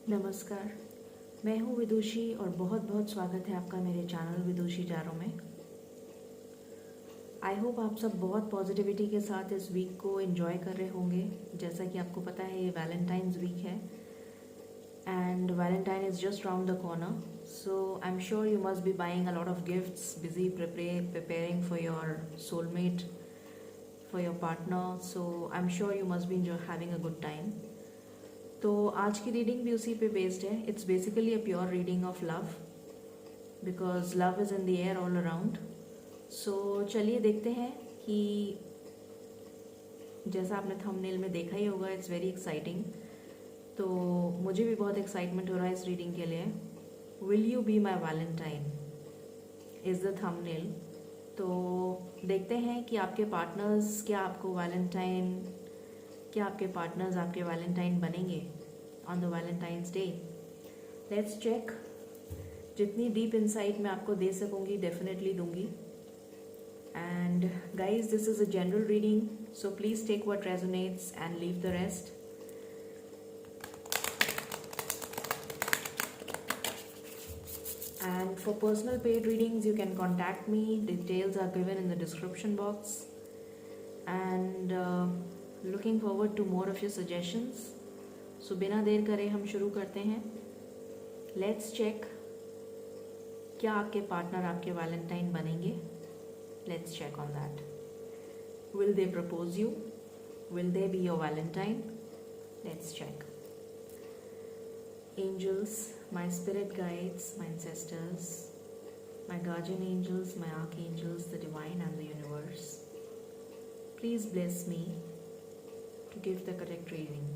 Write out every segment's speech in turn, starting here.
नमस्कार, मैं हूँ विदुषी और बहुत बहुत स्वागत है आपका मेरे चैनल विदुषी चारों में। आई होप आप सब बहुत पॉजिटिविटी के साथ इस वीक को एंजॉय कर रहे होंगे। जैसा कि आपको पता है ये वैलेंटाइंस वीक है and Valentine is just round the corner, so I am sure you must be buying a lot of gifts, busy preparing for your soulmate, for your partner, so I'm sure you must be having a good time. तो आज की reading भी उसी पे based है। It's basically a pure reading of love because love is in the air all around. So चलिए देखते हैं कि जैसा आपने थंबनेल में देखा ही होगा, इट्स वेरी एक्साइटिंग। तो मुझे भी बहुत एक्साइटमेंट हो रहा है इस रीडिंग के लिए। Will you be my Valentine is the thumbnail. तो देखते हैं कि आपके पार्टनर्स क्या आपके पार्टनर्स आपके वैलेंटाइन बनेंगे on the valentine's day. Let's check. जितनी डीप इंसाइट मैं आपको दे सकूंगी डेफिनेटली दूंगी। And guys, this is a general reading, so please take what resonates and leave the rest. And for personal paid readings, you can contact me. Details are given in the description box. And looking forward to more of your suggestions. So बिना देर करे हम शुरू करते हैं। Let's check क्या आपके partner आपके valentine बनेंगे। Let's check on that. Will they propose you? Will they be your Valentine? Let's check. Angels, my spirit guides, my ancestors, my guardian angels, my archangels, the divine and the universe, please bless me to give the correct reading.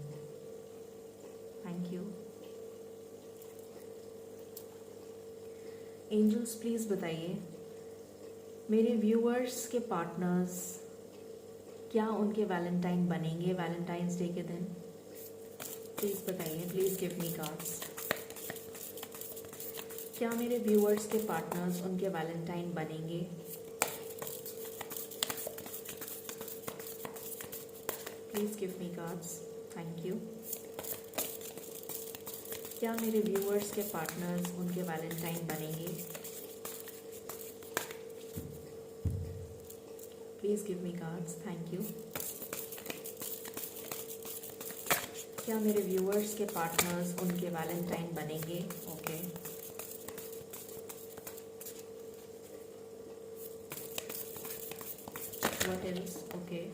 Thank you. Angels, please बताइए मेरे viewers के partners क्या उनके valentine बनेंगे Valentine's day के दिन। Please बताइए, please give me cards. क्या मेरे व्यूअर्स के पार्टनर्स उनके वैलेंटाइन बनेंगे। Please give me cards. Thank you. क्या मेरे व्यूअर्स के पार्टनर्स उनके वैलेंटाइन बनेंगे। Please give me cards. Thank you. क्या मेरे व्यूअर्स के पार्टनर्स उनके वैलेंटाइन बनेंगे। Okay. What else? Okay.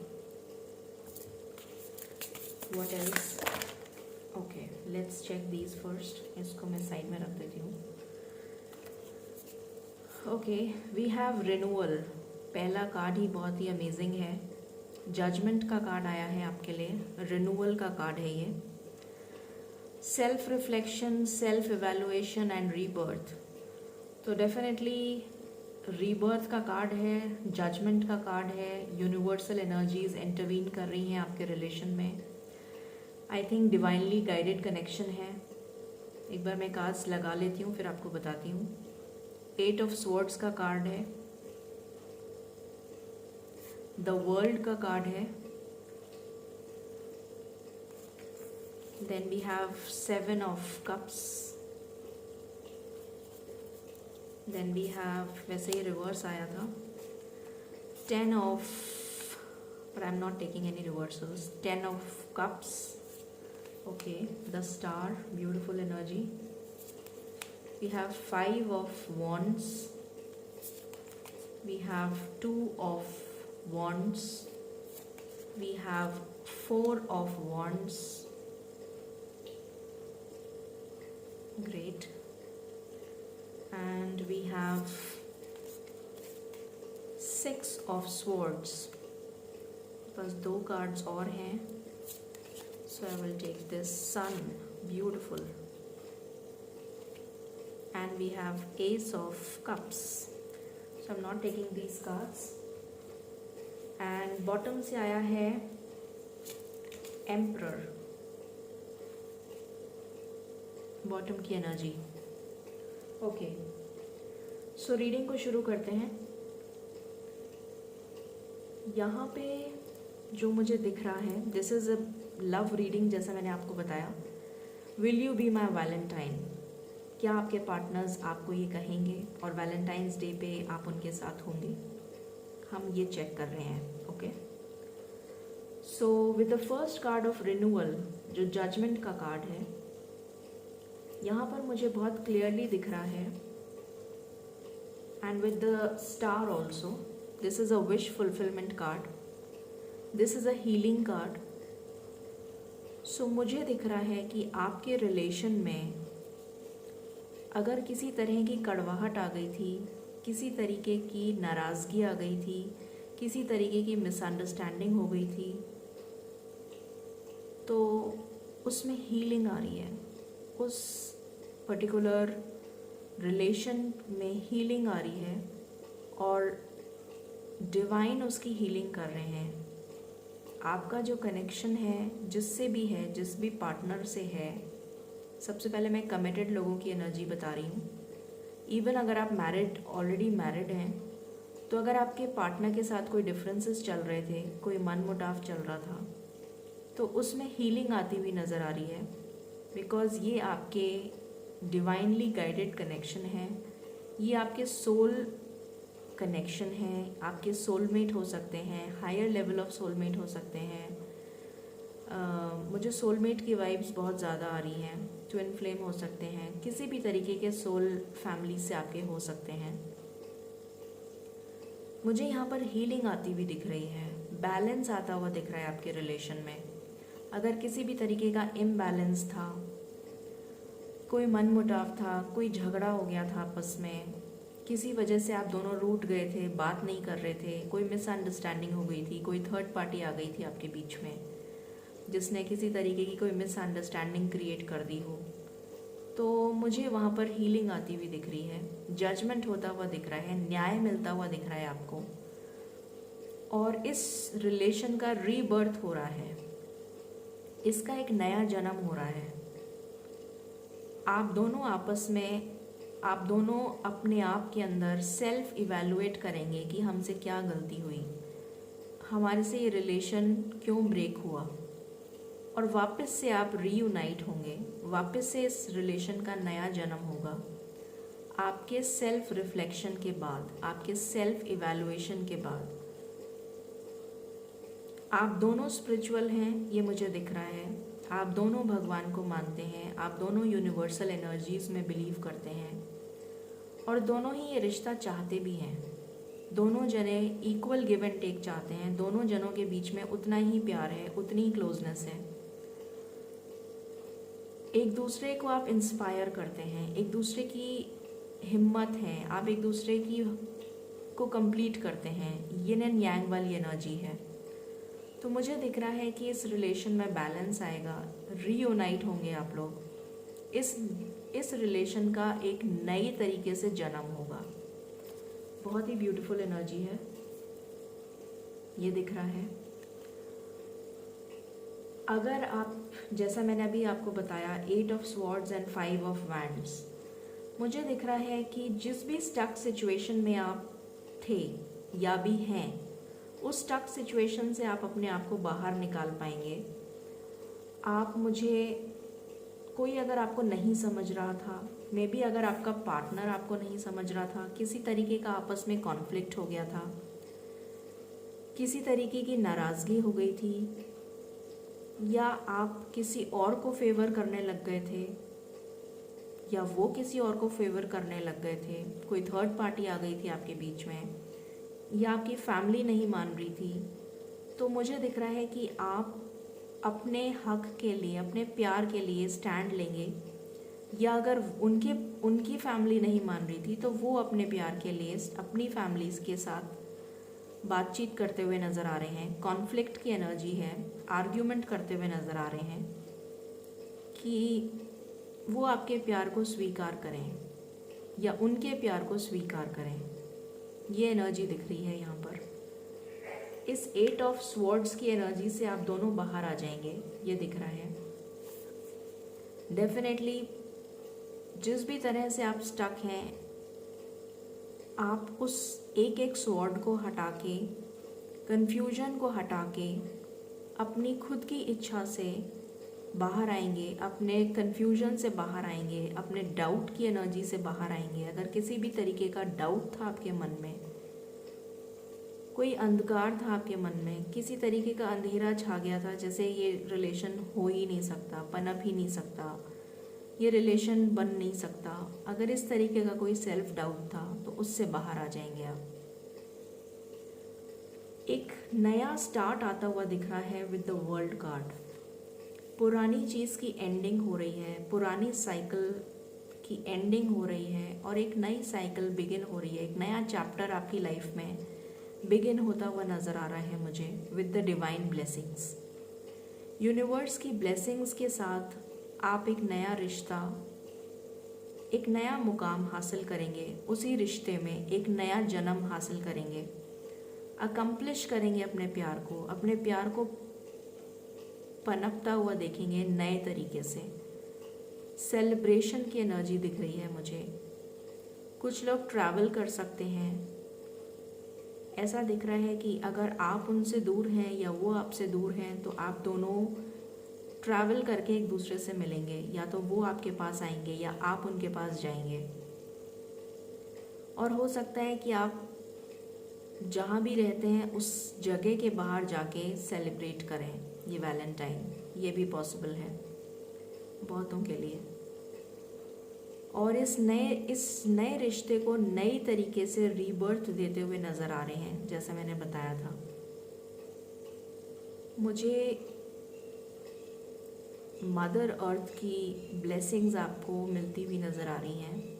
What else? Okay, let's check these first. इसको मैं साइड में रख देती हूँ। Okay, we have renewal. पहला कार्ड ही बहुत ही अमेजिंग है। जजमेंट का कार्ड आया है आपके लिए। रिन्यूअल का कार्ड है ये। Self reflection, self evaluation and rebirth. तो डेफिनेटली रीबर्थ का कार्ड है, जजमेंट का कार्ड है। यूनिवर्सल एनर्जीज इंटरवीन कर रही हैं आपके रिलेशन में। I think divinely guided connection है। एक बार मैं कार्ड्स लगा लेती हूँ फिर आपको बताती हूँ। 8 ऑफ स्वॉर्ड्स का कार्ड है। द वर्ल्ड का कार्ड है। Then we have 7 of cups. Then we have, वैसे ही रिवर्स आया था, 10 of, but I'm not taking any reversals, 10 of cups. Okay, the star, beautiful energy. We have 5 of wands. We have 2 of wands. We have 4 of wands. Great. And we have 6 of swords. बस 2 cards और हैं, so I will take this sun, beautiful. And we have ace of cups, so I'm not taking these cards. And bottom से आया है emperor, bottom की energy. Okay, so reading को शुरू करते हैं। यहाँ पे जो मुझे दिख रहा है, this is a love reading जैसा मैंने आपको बताया। Will you be my Valentine? क्या आपके पार्टनर्स आपको ये कहेंगे और वैलेंटाइंस डे पे आप उनके साथ होंगे? हम ये चेक कर रहे हैं। Okay, so with the first card of renewal, जो जजमेंट का कार्ड है, यहाँ पर मुझे बहुत क्लियरली दिख रहा है, and with the star also, this is a wish fulfilment card, this is a healing card. So मुझे दिख रहा है कि आपके रिलेशन में अगर किसी तरह की कड़वाहट आ गई थी, किसी तरीके की नाराज़गी आ गई थी, किसी तरीके की मिसअंडरस्टैंडिंग हो गई थी, तो उसमें हीलिंग आ रही है। उस पर्टिकुलर रिलेशन में हीलिंग आ रही है और डिवाइन उसकी हीलिंग कर रहे हैं। आपका जो कनेक्शन है, जिससे भी है, जिस भी पार्टनर से है, सबसे पहले मैं कमिटेड लोगों की एनर्जी बता रही हूँ। इवन अगर आप ऑलरेडी मैरिड हैं, तो अगर आपके पार्टनर के साथ कोई डिफरेंसेस चल रहे थे, कोई मनमुटाव चल रहा था, तो उसमें हीलिंग आती हुई नज़र आ रही है, बिकॉज़ ये आपके डिवाइनली गाइडेड कनेक्शन है, ये आपके सोल कनेक्शन है, आपके सोलमेट हो सकते हैं, हायर लेवल ऑफ सोलमेट हो सकते हैं। मुझे सोलमेट की वाइब्स बहुत ज़्यादा आ रही हैं। ट्विन फ्लेम हो सकते हैं, किसी भी तरीके के सोल फैमिली से आपके हो सकते हैं। मुझे यहाँ पर हीलिंग आती हुई दिख रही है, बैलेंस आता हुआ दिख रहा है आपके रिलेशन में। अगर किसी भी तरीके का इम्बैलेंस था, कोई मनमुटाव था, कोई झगड़ा हो गया था आपस में, किसी वजह से आप दोनों रूठ गए थे, बात नहीं कर रहे थे, कोई मिसअंडरस्टैंडिंग हो गई थी, कोई थर्ड पार्टी आ गई थी आपके बीच में जिसने किसी तरीके की कोई मिसअंडरस्टैंडिंग क्रिएट कर दी हो, तो मुझे वहाँ पर हीलिंग आती हुई दिख रही है, जजमेंट होता हुआ दिख रहा है, न्याय मिलता हुआ दिख रहा है आपको, और इस रिलेशन का रीबर्थ हो रहा है, इसका एक नया जन्म हो रहा है। आप दोनों आपस में, आप दोनों अपने आप के अंदर सेल्फ इवैल्यूएट करेंगे कि हमसे क्या गलती हुई, हमारे से ये रिलेशन क्यों ब्रेक हुआ, और वापस से आप रीयूनाइट होंगे, वापस से इस रिलेशन का नया जन्म होगा। आपके सेल्फ रिफ्लेक्शन के बाद, आपके सेल्फ इवैल्यूएशन के बाद। आप दोनों स्पिरिचुअल हैं, ये मुझे दिख रहा है। आप दोनों भगवान को मानते हैं, आप दोनों यूनिवर्सल एनर्जीज में बिलीव करते हैं, और दोनों ही ये रिश्ता चाहते भी हैं। दोनों जने इक्वल गिव एंड टेक चाहते हैं, दोनों जनों के बीच में उतना ही प्यार है, उतनी ही क्लोजनेस है। एक दूसरे को आप इंस्पायर करते हैं, एक दूसरे की हिम्मत है, आप एक दूसरे की को कंप्लीट करते हैं। यिन एंड यांग वाली एनर्जी है। तो मुझे दिख रहा है कि इस रिलेशन में बैलेंस आएगा, रीयूनाइट होंगे आप लोग। इस रिलेशन का एक नई तरीके से जन्म होगा। बहुत ही ब्यूटीफुल एनर्जी है, ये दिख रहा है। अगर आप, जैसा मैंने अभी आपको बताया, 8 of swords and 5 of wands, मुझे दिख रहा है कि जिस भी स्टक सिचुएशन में आप थे या भी हैं, उस स्टक सिचुएशन से आप अपने आप को बाहर निकाल पाएंगे। आप, मुझे कोई अगर आपको नहीं समझ रहा था, मे बी अगर आपका पार्टनर आपको नहीं समझ रहा था, किसी तरीके का आपस में कॉन्फ्लिक्ट हो गया था, किसी तरीके की नाराज़गी हो गई थी, या आप किसी और को फेवर करने लग गए थे, या वो किसी और को फेवर करने लग गए थे, कोई थर्ड पार्टी आ गई थी आपके बीच में, या आपकी फैमिली नहीं मान रही थी, तो मुझे दिख रहा है कि आप अपने हक के लिए, अपने प्यार के लिए स्टैंड लेंगे, या अगर उनकी फैमिली नहीं मान रही थी, तो वो अपने प्यार के लिए अपनी फैमिलीज़ के साथ बातचीत करते हुए नज़र आ रहे हैं। कॉन्फ्लिक्ट की एनर्जी है, आर्ग्यूमेंट करते हुए नज़र आ रहे हैं कि वो आपके प्यार को स्वीकार करें या उनके प्यार को स्वीकार करें। ये एनर्जी दिख रही है यहाँ पर। इस 8 ऑफ स्वॉर्ड्स की एनर्जी से आप दोनों बाहर आ जाएंगे, ये दिख रहा है। डेफिनेटली जिस भी तरह से आप स्टक हैं, आप उस एक एक स्वॉर्ड को हटा के, कन्फ्यूजन को हटा के, अपनी खुद की इच्छा से बाहर आएंगे, अपने कन्फ्यूजन से बाहर आएंगे, अपने डाउट की एनर्जी से बाहर आएंगे। अगर किसी भी तरीके का डाउट था आपके मन में, कोई अंधकार था आपके मन में, किसी तरीके का अंधेरा छा गया था, जैसे ये रिलेशन हो ही नहीं सकता, पनप ही नहीं सकता, ये रिलेशन बन नहीं सकता, अगर इस तरीके का कोई सेल्फ डाउट था तो उससे बाहर आ जाएंगे आप। एक नया स्टार्ट आता हुआ दिख रहा है विद द वर्ल्ड कार्ड। पुरानी चीज़ की एंडिंग हो रही है, पुरानी साइकिल की एंडिंग हो रही है और एक नई साइकिल बिगिन हो रही है। एक नया चैप्टर आपकी लाइफ में बिगिन होता हुआ नज़र आ रहा है मुझे with the divine blessings. Universe की ब्लेसिंग्स के साथ आप एक नया रिश्ता, एक नया मुकाम हासिल करेंगे। उसी रिश्ते में एक नया जन्म हासिल करेंगे, अकम्प्लिश करेंगे अपने प्यार को पनपता हुआ देखेंगे नए तरीके से। सेलिब्रेशन की एनर्जी दिख रही है मुझे। कुछ लोग ट्रैवल कर सकते हैं। ऐसा दिख रहा है कि अगर आप उनसे दूर हैं या वो आपसे दूर हैं तो आप दोनों ट्रैवल करके एक दूसरे से मिलेंगे, या तो वो आपके पास आएंगे या आप उनके पास जाएंगे। और हो सकता है कि आप जहाँ भी रहते हैं उस जगह के बाहर जाके सेलिब्रेट करें ये वैलेंटाइन। ये भी पॉसिबल है बहुतों के लिए। और इस नए रिश्ते को नई तरीके से रीबर्थ देते हुए नज़र आ रहे हैं, जैसा मैंने बताया था। मुझे मदर अर्थ की ब्लेसिंग्स आपको मिलती हुई नज़र आ रही हैं,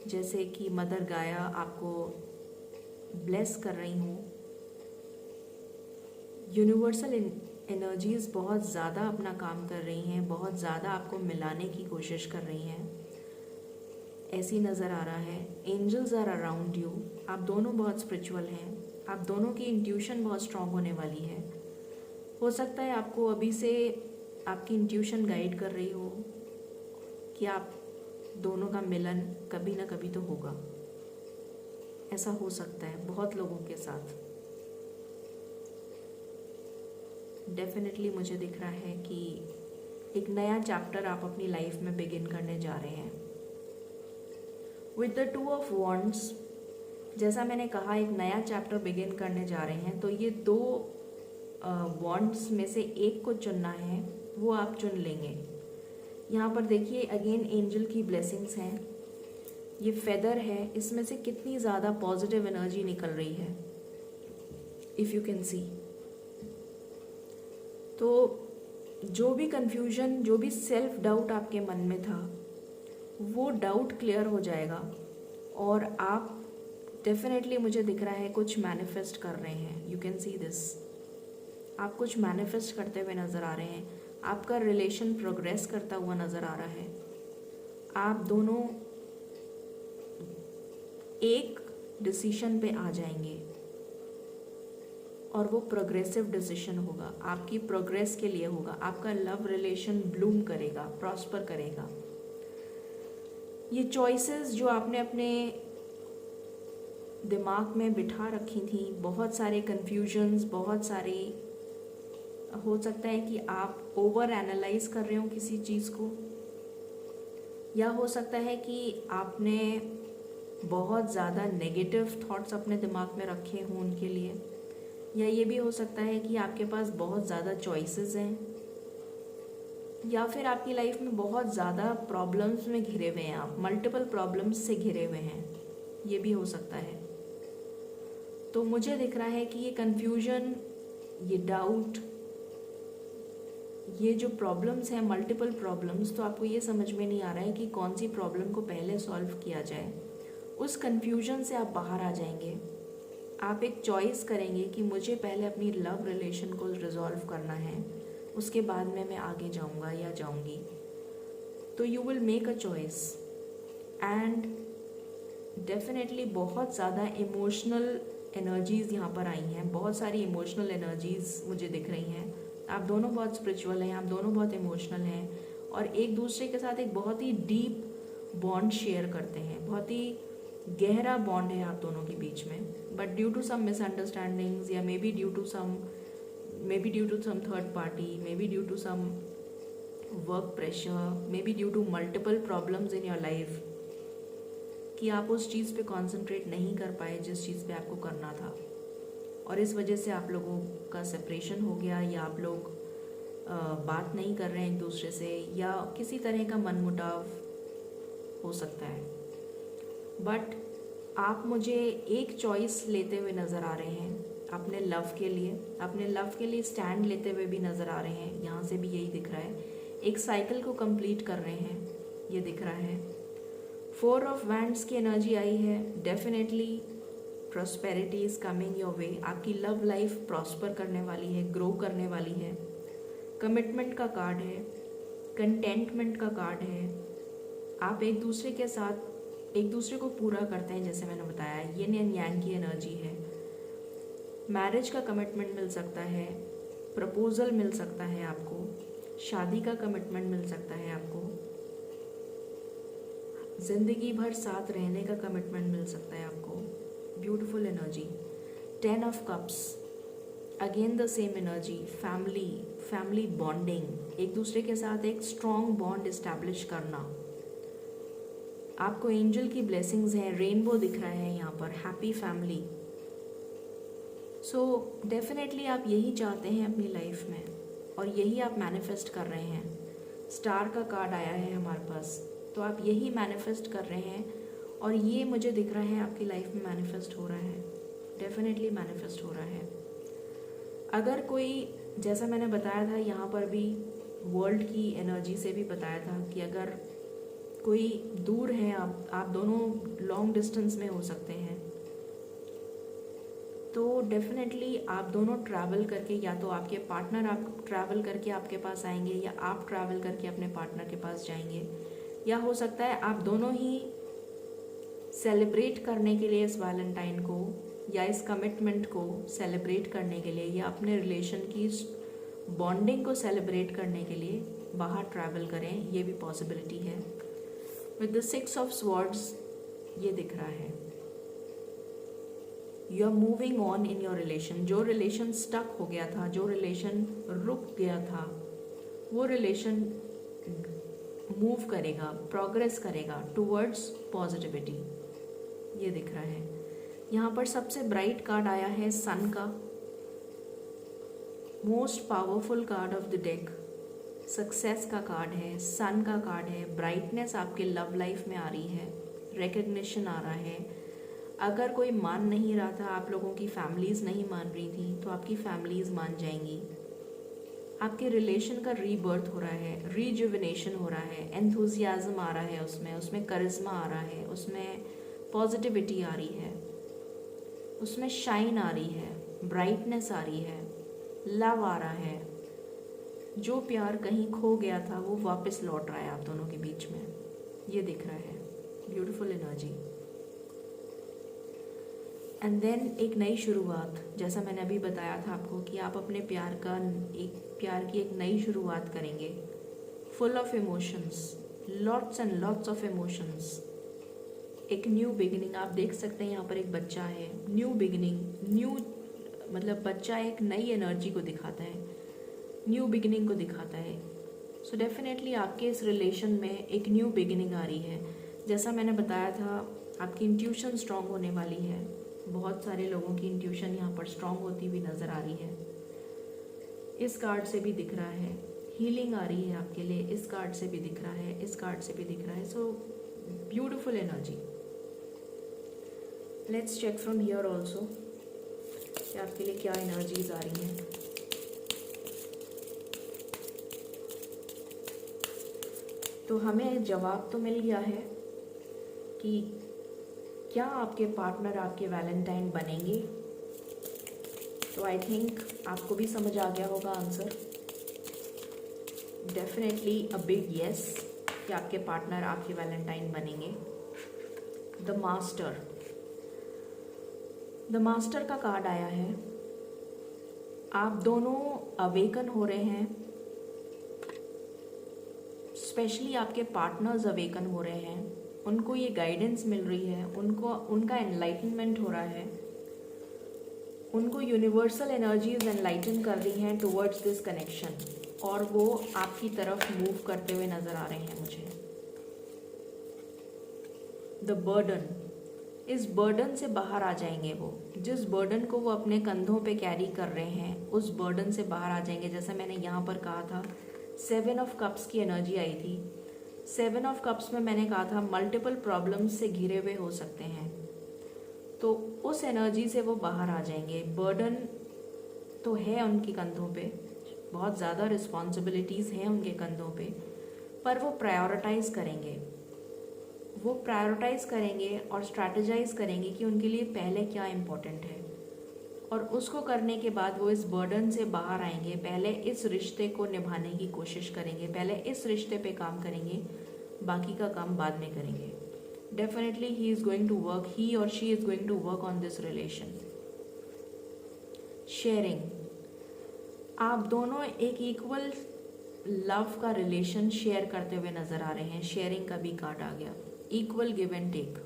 जैसे कि मदर गाया आपको ब्लेस कर रही हूँ। यूनिवर्सल एनर्जीज़ बहुत ज़्यादा अपना काम कर रही हैं, बहुत ज़्यादा आपको मिलाने की कोशिश कर रही हैं, ऐसी नज़र आ रहा है। Angels are around you. आप दोनों बहुत स्पिरिचुअल हैं, आप दोनों की इंट्यूशन बहुत स्ट्रांग होने वाली है। हो सकता है आपको अभी से आपकी इंट्यूशन गाइड कर रही हो कि आप दोनों का मिलन कभी ना कभी तो होगा। ऐसा हो सकता है बहुत लोगों के साथ। डेफिनेटली मुझे दिख रहा है कि एक नया चैप्टर आप अपनी लाइफ में बिगिन करने जा रहे हैं विद द 2 ऑफ वॉन्ड्स। जैसा मैंने कहा, एक नया चैप्टर बिगिन करने जा रहे हैं, तो ये 2 वॉन्ड्स में से एक को चुनना है, वो आप चुन लेंगे। यहाँ पर देखिए अगेन एंजल की ब्लेसिंग्स हैं। ये फेदर है, इसमें से कितनी ज़्यादा पॉजिटिव एनर्जी निकल रही है, इफ़ यू कैन सी। तो जो भी कंफ्यूजन, जो भी सेल्फ डाउट आपके मन में था, वो डाउट क्लियर हो जाएगा और आप डेफिनेटली, मुझे दिख रहा है, कुछ मैनिफेस्ट कर रहे हैं। You can see this. आप कुछ मैनिफेस्ट करते हुए नज़र आ रहे हैं। आपका रिलेशन प्रोग्रेस करता हुआ नज़र आ रहा है। आप दोनों एक डिसीजन पे आ जाएंगे और वो प्रोग्रेसिव डिसीजन होगा, आपकी प्रोग्रेस के लिए होगा। आपका लव रिलेशन ब्लूम करेगा, प्रॉस्पर करेगा। ये चॉइसेस जो आपने अपने दिमाग में बिठा रखी थी, बहुत सारे कन्फ्यूजन्स, बहुत सारे, हो सकता है कि आप ओवर एनालाइज कर रहे हो किसी चीज़ को, या हो सकता है कि आपने बहुत ज़्यादा नेगेटिव थॉट्स अपने दिमाग में रखे हों उनके लिए, या ये भी हो सकता है कि आपके पास बहुत ज़्यादा चॉइसेस हैं, या फिर आपकी लाइफ में बहुत ज़्यादा प्रॉब्लम्स में घिरे हुए हैं, आप मल्टीपल प्रॉब्लम्स से घिरे हुए हैं, ये भी हो सकता है। तो मुझे दिख रहा है कि ये कन्फ्यूजन, ये डाउट, ये जो प्रॉब्लम्स हैं, मल्टीपल प्रॉब्लम्स, तो आपको ये समझ में नहीं आ रहा है कि कौन सी प्रॉब्लम को पहले सॉल्व किया जाए। उस कन्फ्यूजन से आप बाहर आ जाएंगे। आप एक चॉइस करेंगे कि मुझे पहले अपनी लव रिलेशन को रिजॉल्व करना है, उसके बाद में मैं आगे जाऊंगा या जाऊंगी। तो you will make a choice and definitely बहुत ज़्यादा इमोशनल एनर्जीज़ यहाँ पर आई हैं, बहुत सारी इमोशनल एनर्जीज़ मुझे दिख रही हैं। आप दोनों बहुत स्पिरिचुअल हैं, आप दोनों बहुत इमोशनल हैं और एक दूसरे के साथ एक बहुत ही डीप बॉन्ड शेयर करते हैं, बहुत ही गहरा बॉन्ड है आप दोनों के बीच में। But due to some misunderstandings, या maybe due to some third party, maybe due to some work pressure, maybe due to multiple problems in your life, कि आप उस चीज़ पे कंसंट्रेट नहीं कर पाए जिस चीज़ पे आपको करना था, और इस वजह से आप लोगों का सेपरेशन हो गया, या आप लोग बात नहीं कर रहे हैं एक दूसरे से, या किसी तरह का मनमुटाव हो सकता है। बट आप मुझे एक चॉइस लेते हुए नज़र आ रहे हैं अपने लव के लिए स्टैंड लेते हुए भी नज़र आ रहे हैं। यहाँ से भी यही दिख रहा है, एक साइकिल को कंप्लीट कर रहे हैं, ये दिख रहा है। 4 ऑफ वैंड्स की एनर्जी आई है। Definitely prosperity is coming your way. आपकी लव लाइफ प्रॉस्पर करने वाली है, ग्रो करने वाली है। कमिटमेंट का कार्ड है, कंटेंटमेंट का कार्ड है। आप एक दूसरे के साथ एक दूसरे को पूरा करते हैं, जैसे मैंने बताया, यिन एंड यांग की एनर्जी है। मैरिज का कमिटमेंट मिल सकता है, प्रपोजल मिल सकता है आपको, शादी का कमिटमेंट मिल सकता है आपको, ज़िंदगी भर साथ रहने का कमिटमेंट मिल सकता है आपको। Beautiful energy. 10 of cups, again the same energy. Family bonding, एक दूसरे के साथ एक स्ट्रॉन्ग बॉन्ड इस्टेब्लिश करना। आपको एंजल की ब्लेसिंग्स हैं, रेनबो दिख रहा है यहाँ पर, हैप्पी फैमिली। सो डेफिनेटली आप यही चाहते हैं अपनी लाइफ में, और यही आप मैनिफेस्ट कर रहे हैं। स्टार का कार्ड आया है हमारे पास, तो आप यही मैनिफेस्ट कर रहे हैं, और ये मुझे दिख रहा है आपकी लाइफ में मैनिफेस्ट हो रहा है, डेफिनेटली मैनिफेस्ट हो रहा है। अगर कोई, जैसा मैंने बताया था यहाँ पर भी, वर्ल्ड की एनर्जी से भी बताया था कि अगर कोई दूर है, आप दोनों लॉन्ग डिस्टेंस में हो सकते हैं, तो डेफिनेटली आप दोनों ट्रैवल करके, या तो आपके पार्टनर आप ट्रैवल करके आपके पास आएंगे, या आप ट्रैवल करके अपने पार्टनर के पास जाएंगे, या हो सकता है आप दोनों ही सेलिब्रेट करने के लिए इस वैलेंटाइन को, या इस कमिटमेंट को सेलिब्रेट करने के लिए, या अपने रिलेशन की बॉन्डिंग को सेलिब्रेट करने के लिए बाहर ट्रैवल करें, ये भी पॉसिबिलिटी है। विद द 6 ऑफ स्वॉर्ड्स ये दिख रहा है, you are moving on in your relation. जो रिलेशन स्टक हो गया था, जो रिलेशन रुक गया था, वो रिलेशन मूव करेगा, प्रोग्रेस करेगा टूवर्ड्स पॉजिटिविटी, ये दिख रहा है। यहाँ पर सबसे ब्राइट कार्ड आया है सन का, most powerful card of the deck. Success का कार्ड है, सन का कार्ड है, ब्राइटनेस आपके लव लाइफ में आ रही है, रिकग्निशन आ रहा है। अगर कोई मान नहीं रहा था, आप लोगों की फैमिलीज़ नहीं मान रही थी, तो आपकी फैमिलीज़ मान जाएंगी। आपके रिलेशन का रीबर्थ हो रहा है, रीजुविनेशन हो रहा है, एंथुजियाज्म आ रहा है, उसमें करिश्मा आ रहा है, उसमें पॉजिटिविटी आ रही है, उसमें शाइन आ रही है, ब्राइटनेस आ रही है, लव आ रहा है। जो प्यार कहीं खो गया था वो वापस लौट रहा है आप दोनों के बीच में, ये दिख रहा है। Beautiful energy. एंड देन एक नई शुरुआत, जैसा मैंने अभी बताया था आपको कि आप अपने प्यार की एक नई शुरुआत करेंगे, full of emotions, lots and lots of emotions. एक न्यू बिगिनिंग, आप देख सकते हैं यहाँ पर एक बच्चा है, न्यू बिगिनिंग, न्यू मतलब बच्चा एक नई एनर्जी को दिखाता है, न्यू बिगिनिंग को दिखाता है। सो डेफिनेटली आपके इस रिलेशन में एक न्यू बिगिनिंग आ रही है। जैसा मैंने बताया था, आपकी इंट्यूशन स्ट्रांग होने वाली है। बहुत सारे लोगों की इंट्यूशन यहाँ पर स्ट्रांग होती हुई नज़र आ रही है। इस कार्ड से भी दिख रहा है, हीलिंग आ रही है आपके लिए, इस कार्ड से भी दिख रहा है, इस कार्ड से भी दिख रहा है। So beautiful energy. Let's check from here also कि आपके लिए क्या एनर्जीज आ रही हैं। तो हमें जवाब तो मिल गया है कि क्या आपके पार्टनर आपके वैलेंटाइन बनेंगे। तो आई थिंक आपको भी समझ आ गया होगा answer. Definitely a big yes कि आपके पार्टनर आपके वैलेंटाइन बनेंगे। द मास्टर का कार्ड आया है। आप दोनों अवेकन हो रहे हैं, स्पेशली आपके पार्टनर्स अवेकन हो रहे हैं, उनको ये गाइडेंस मिल रही है, उनका एनलाइटनमेंट हो रहा है, उनको यूनिवर्सल एनर्जीज एनलाइटन कर रही हैं टुवर्ड्स दिस कनेक्शन। और वो आपकी तरफ मूव करते हुए नज़र आ रहे हैं मुझे। द बर्डन, इस बर्डन से बाहर आ जाएंगे वो, जिस बर्डन को वो अपने कंधों पे कैरी कर रहे हैं उस बर्डन से बाहर आ जाएंगे। जैसा मैंने यहाँ पर कहा था 7 ऑफ कप्स की एनर्जी आई थी। 7 ऑफ कप्स में मैंने कहा था मल्टीपल प्रॉब्लम्स से घिरे हुए हो सकते हैं, तो उस एनर्जी से वो बाहर आ जाएंगे। बर्डन तो है उनके कंधों पे, बहुत ज़्यादा रिस्पॉन्सिबिलिटीज़ हैं उनके कंधों पे, पर वो प्रायोरिटाइज़ करेंगे। वो प्रायोरिटाइज़ करेंगे और स्ट्रैटेजाइज करेंगे कि उनके लिए पहले क्या इम्पोर्टेंट है, और उसको करने के बाद वो इस बर्डन से बाहर आएंगे। पहले इस रिश्ते को निभाने की कोशिश करेंगे, पहले इस रिश्ते पे काम करेंगे, बाकी का काम बाद में करेंगे। Definitely he is going to work, he और she is going to work on this relation. Sharing, आप दोनों एक इक्वल लव का रिलेशन शेयर करते हुए नज़र आ रहे हैं। शेयरिंग का भी कार्ड आ गया, इक्वल गिव एंड टेक।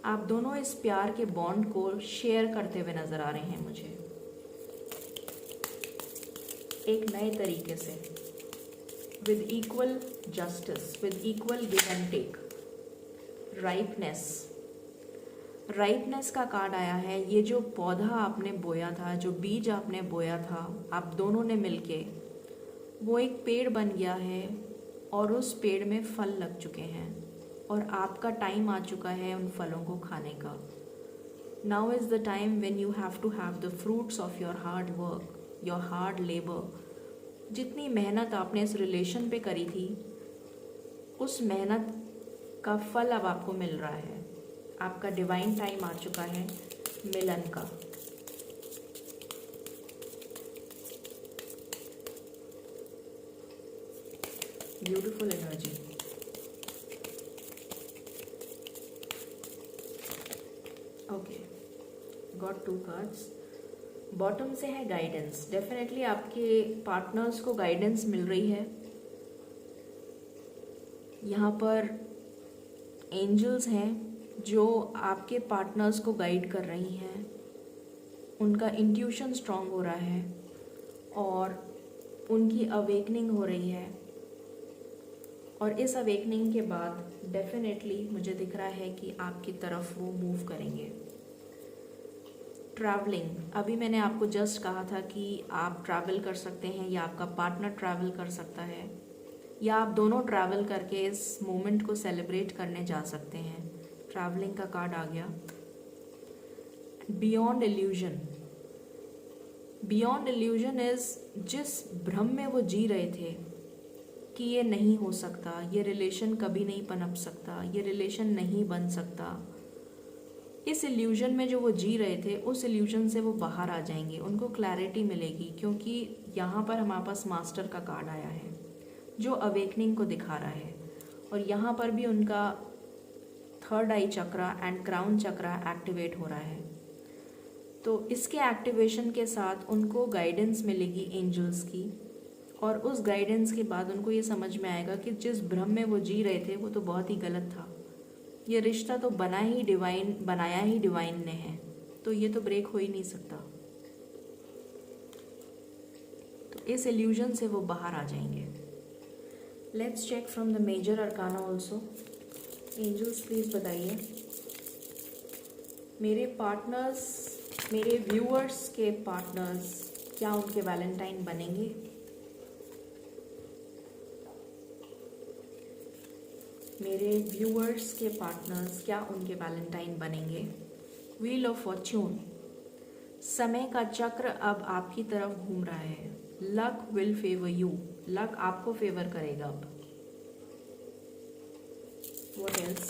आप दोनों इस प्यार के बॉन्ड को शेयर करते हुए नज़र आ रहे हैं मुझे, एक नए तरीके से, with equal justice, with equal give and take. Ripeness, ripeness का कार्ड आया है। ये जो पौधा आपने बोया था, जो बीज आपने बोया था, आप दोनों ने मिलके, वो एक पेड़ बन गया है और उस पेड़ में फल लग चुके हैं और आपका टाइम आ चुका है उन फलों को खाने का। Now is the time when you have to have the fruits of your hard work, your hard labour. जितनी मेहनत आपने इस रिलेशन पे करी थी, उस मेहनत का फल अब आपको मिल रहा है। आपका डिवाइन टाइम आ चुका है मिलन का। Beautiful energy. Okay, got 2 cards. Bottom से है गाइडेंस। डेफिनेटली आपके पार्टनर्स को गाइडेंस मिल रही है। यहाँ पर एंजल्स हैं जो आपके पार्टनर्स को गाइड कर रही हैं। उनका इंट्यूशन स्ट्रांग हो रहा है और उनकी अवेकनिंग हो रही है, और इस अवेकनिंग के बाद डेफिनेटली मुझे दिख रहा है कि आपकी तरफ वो मूव करेंगे। ट्रैवलिंग, अभी मैंने आपको जस्ट कहा था कि आप ट्रैवल कर सकते हैं या आपका पार्टनर ट्रैवल कर सकता है, या आप दोनों ट्रैवल करके इस मोमेंट को सेलिब्रेट करने जा सकते हैं। ट्रैवलिंग का कार्ड आ गया। Beyond illusion, beyond illusion is, जिस भ्रम में वो जी रहे थे कि ये नहीं हो सकता, ये रिलेशन कभी नहीं पनप सकता, ये रिलेशन नहीं बन सकता, इस इल्यूजन में जो वो जी रहे थे, उस इल्यूजन से वो बाहर आ जाएंगे। उनको क्लैरिटी मिलेगी, क्योंकि यहाँ पर हमारे पास मास्टर का कार्ड आया है जो अवेकनिंग को दिखा रहा है, और यहाँ पर भी उनका third I chakra and crown chakra activate हो रहा है। तो इसके एक्टिवेशन के साथ उनको गाइडेंस मिलेगी एंजल्स की, और उस गाइडेंस के बाद उनको ये समझ में आएगा कि जिस भ्रम में वो जी रहे थे वो तो बहुत ही गलत था। ये रिश्ता तो बनाया ही डिवाइन ने है, तो ये तो ब्रेक हो ही नहीं सकता। तो इस इल्यूजन से वो बाहर आ जाएंगे। Let's check from the major arcana also. Angels please बताइए, मेरे पार्टनर्स, मेरे व्यूअर्स के पार्टनर्स क्या उनके वैलेंटाइन बनेंगे? मेरे व्यूअर्स के पार्टनर्स क्या उनके वैलेंटाइन बनेंगे? व्हील ऑफ फॉर्च्यून, समय का चक्र अब आपकी तरफ घूम रहा है। Luck will favour you, luck आपको फेवर करेगा अब। What else?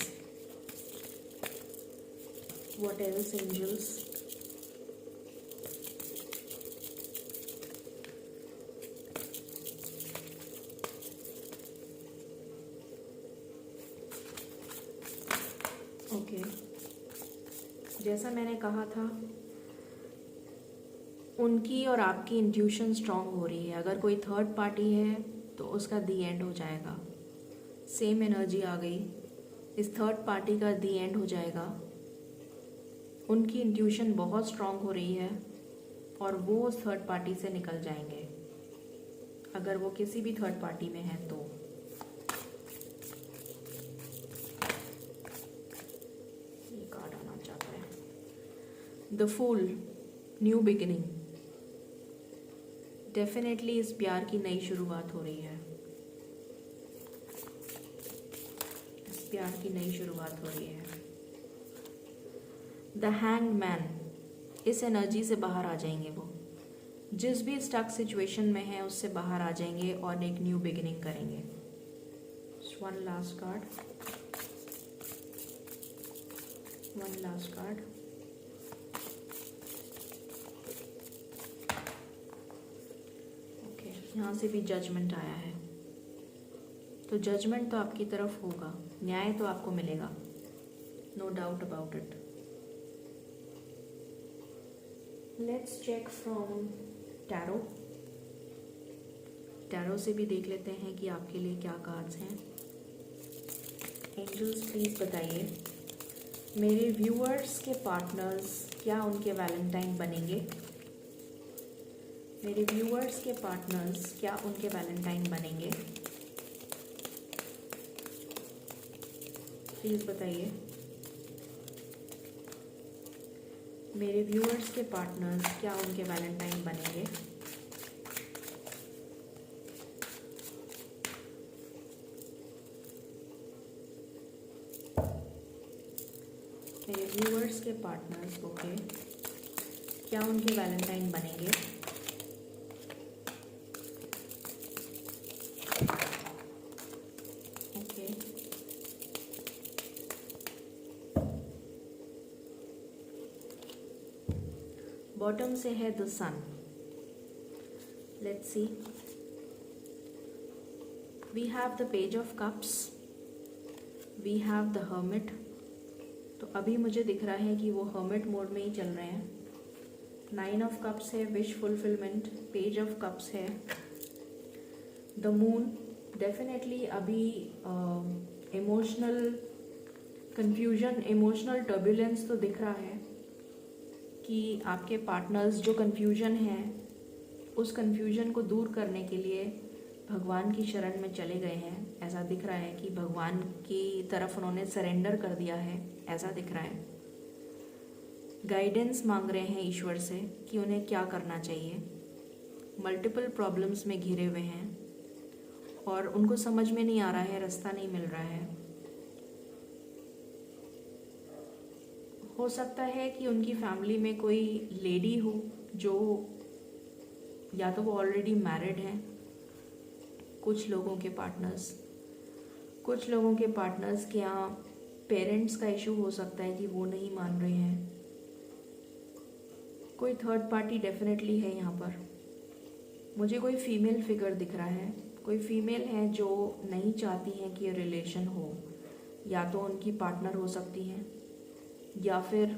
What else, angels? Okay, जैसा मैंने कहा था, उनकी और आपकी इंट्यूशन स्ट्रांग हो रही है। अगर कोई थर्ड पार्टी है तो उसका दी एंड हो जाएगा। सेम एनर्जी आ गई, इस थर्ड पार्टी का दी एंड हो जाएगा। उनकी इंट्यूशन बहुत स्ट्रांग हो रही है और वो उस थर्ड पार्टी से निकल जाएंगे। अगर वो किसी भी थर्ड पार्टी में है तो। ये कार्ड आना चाहता है the fool, new beginning. Definitely इस प्यार की नई शुरुआत हो रही है, इस प्यार की नई शुरुआत हो रही है। द हैंग्ड मैन, इस एनर्जी से बाहर आ जाएंगे वो, जिस भी स्टक सिचुएशन में है उससे बाहर आ जाएंगे और एक न्यू बिगिनिंग करेंगे। One last card, one last card. Okay, यहाँ से भी जजमेंट आया है, तो जजमेंट तो आपकी तरफ होगा, न्याय तो आपको मिलेगा, no doubt about it. Let's check from tarot. Tarot से भी देख लेते हैं कि आपके लिए क्या कार्ड्स हैं। एंजल्स प्लीज बताइए, मेरे व्यूअर्स के पार्टनर्स क्या उनके वैलेंटाइन बनेंगे? मेरे व्यूअर्स के पार्टनर्स क्या उनके वैलेंटाइन बनेंगे? प्लीज बताइए, मेरे व्यूअर्स के पार्टनर्स क्या उनके वैलेंटाइन बनेंगे? मेरे व्यूअर्स के पार्टनर्स ओके, क्या उनके वैलेंटाइन बनेंगे? ओके, बॉटम से है the sun. Let's see, we have the page of cups, we have the hermit. तो अभी मुझे दिख रहा है कि वो हर्मिट मोड में ही चल रहे हैं। 9 ऑफ कप्स है, wish fulfilment. Page of cups है, द मून। डेफिनेटली अभी इमोशनल कंफ्यूजन, इमोशनल टर्बुलेंस तो दिख रहा है कि आपके पार्टनर्स जो कंफ्यूजन है उस कंफ्यूजन को दूर करने के लिए भगवान की शरण में चले गए हैं। ऐसा दिख रहा है कि भगवान की तरफ उन्होंने सरेंडर कर दिया है, ऐसा दिख रहा है। गाइडेंस मांग रहे हैं ईश्वर से कि उन्हें क्या करना चाहिए। मल्टीपल प्रॉब्लम्स में घिरे हुए हैं और उनको समझ में नहीं आ रहा है, रास्ता नहीं मिल रहा है। हो सकता है कि उनकी फैमिली में कोई लेडी हो जो या तो वो ऑलरेडी मैरिड हैं। कुछ लोगों के पार्टनर्स के यहाँ पेरेंट्स का इशू हो सकता है कि वो नहीं मान रहे हैं। कोई थर्ड पार्टी डेफिनेटली है यहाँ पर। मुझे कोई फीमेल फिगर दिख रहा है, कोई फीमेल है जो नहीं चाहती हैं कि ये रिलेशन हो। या तो उनकी पार्टनर हो सकती हैं या फिर